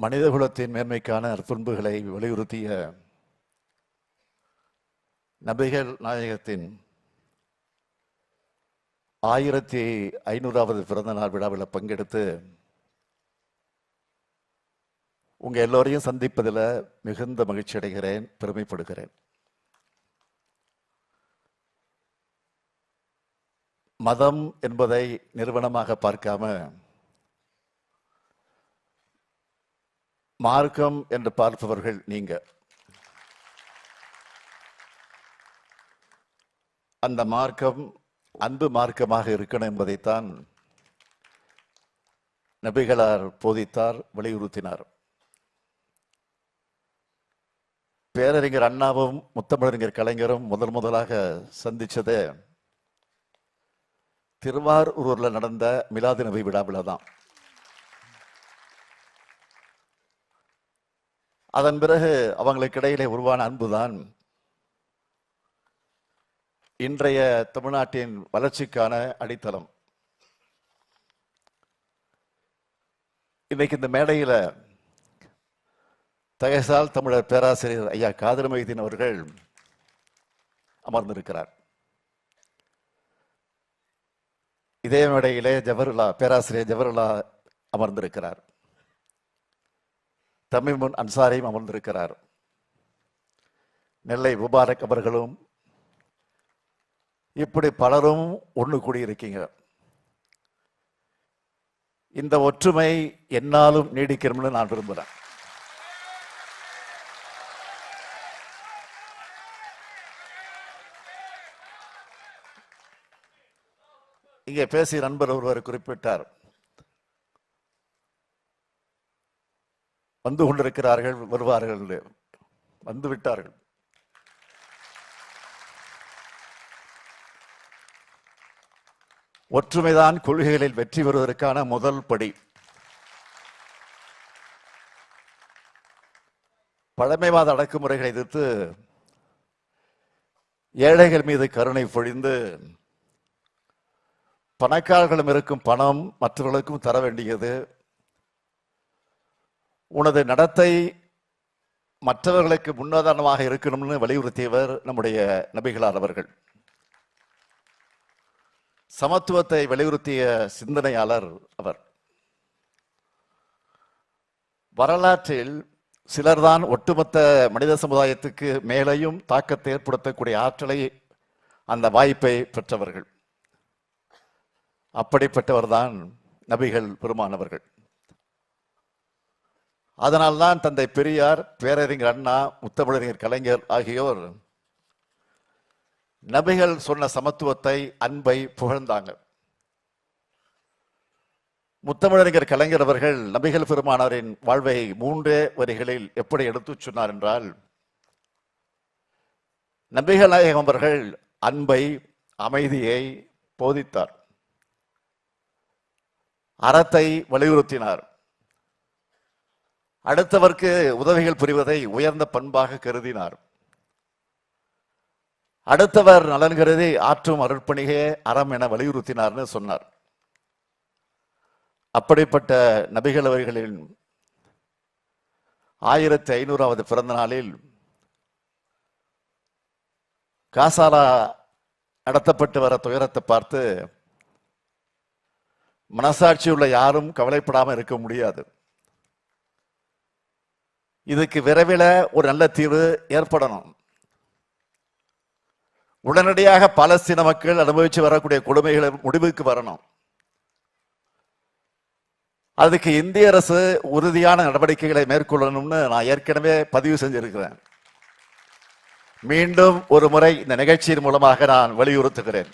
மனிதகுலத்தின் மேன்மைக்கான அற்புண்புகளை வலியுறுத்திய நபிகள் நாயகத்தின் 1500வது பிறந்த நாள் விழாவில் பங்கெடுத்து உங்க எல்லோரையும் சந்திப்பதில் மிகுந்த மகிழ்ச்சி அடைகிறேன், பெருமைப்படுகிறேன். மதம் என்பதை நிறுவனமாக பார்க்காம மார்க்கம் என்று பார்ப்பவர்கள் நீங்க. அந்த மார்க்கம் அன்பு மார்க்கமாக இருக்கணும் என்பதைத்தான் நபிகளார் போதித்தார், வலியுறுத்தினார். பேரறிஞர் அண்ணாவும் முத்தமிழறிஞர் கலைஞரும் முதலாக சந்திச்சதே திருவாரூர்ல நடந்த மிலாது நபி விழாவில் தான். அதன் பிறகு அவங்களுக்கு இடையிலே உருவான அன்புதான் இன்றைய தமிழ்நாட்டின் வளர்ச்சிக்கான அடித்தளம். இன்னைக்கு இந்த மேடையில் தகைசால் தமிழர் பேராசிரியர் ஐயா காதர் மைதீன் அவர்கள் அமர்ந்திருக்கிறார். இதே மேடையிலே பேராசிரியர் ஜவஹர்லா அமர்ந்திருக்கிறார். தமிழ்முன் அன்சாரியும் அமர்ந்திருக்கிறார். நெல்லை முபாரக் அவர்களும், இப்படி பலரும் ஒன்று கூடியிருக்கீங்க. இந்த ஒற்றுமை என்னாலும் நீடிக்கணும்னு நான் விரும்புகிறேன். இங்கே பேசிய நண்பர் ஒருவர் குறிப்பிட்டார், வந்து கொண்டிருக்கிறார்கள், வருவார்கள், வந்து விட்டார்கள். ஒற்றுமைதான் கொள்கைகளில் வெற்றி பெறுவதற்கான முதல் படி. பழமைவாத அடக்குமுறைகளை எதிர்த்து ஏழைகள் மீது கருணை பொழிந்து பணக்காரர்களும் இருக்கும் பணம் மற்றவர்களுக்கும் தர வேண்டியது, உனது நடத்தை மற்றவர்களுக்கு முன்னுதாரணமாக இருக்கணும்னு வலியுறுத்தியவர் நம்முடைய நபிகளார் அவர்கள். சமத்துவத்தை வலியுறுத்திய சிந்தனையாளர் அவர். வரலாற்றில் சிலர்தான் ஒட்டுமொத்த மனித சமுதாயத்துக்கு மேலையும் தாக்கத்தை ஏற்படுத்தக்கூடிய ஆற்றலை, அந்த வாய்ப்பை பெற்றவர்கள். அப்படிப்பட்டவர்தான் நபிகள் பெருமானவர்கள். அதனால்தான் தந்தை பெரியார், பேரறிஞர் அண்ணா, முத்தமிழறிஞர் கலைஞர் ஆகியோர் நபிகள் சொன்ன சமத்துவத்தை, அன்பை புகழ்ந்தாங்க. முத்தமிழறிஞர் கலைஞர் அவர்கள் நபிகள் பெருமானாரின் வாழ்வை 3 வரிகளில் எப்படி எடுத்துச் சொன்னார் என்றால், நபிகள் நாயகம் அவர்கள் அன்பை, அமைதியை போதித்தார், அறத்தை வலியுறுத்தினார், அடுத்தவர்க்கு உதவிகள் புரிவதை உயர்ந்த பண்பாக கருதினார், அடுத்தவர் நலன் கருதி ஆற்றும் அருட்பணியே அறம் என வலியுறுத்தினார்னு சொன்னார். அப்படிப்பட்ட நபிகள் அவர்களின் 1500வது பிறந்த நாளில் காசாலா நடத்தப்பட்டு வர துயரத்தை பார்த்து மனசாட்சி உள்ள யாரும் கவலைப்படாமல் இருக்க முடியாது. இதுக்கு விரைவில் ஒரு நல்ல தீர்வு ஏற்படணும். உடனடியாக பாலஸ்தீன மக்கள் அனுபவிச்சு வரக்கூடிய கொடுமைகளை முடிவுக்கு வரணும். அதுக்கு இந்திய அரசு உறுதியான நடவடிக்கைகளை மேற்கொள்ளணும்னு நான் ஏற்கனவே பதிவு செஞ்சிருக்கிறேன். மீண்டும் ஒரு முறை இந்த நிகழ்ச்சியின் மூலமாக நான் வலியுறுத்துகிறேன்.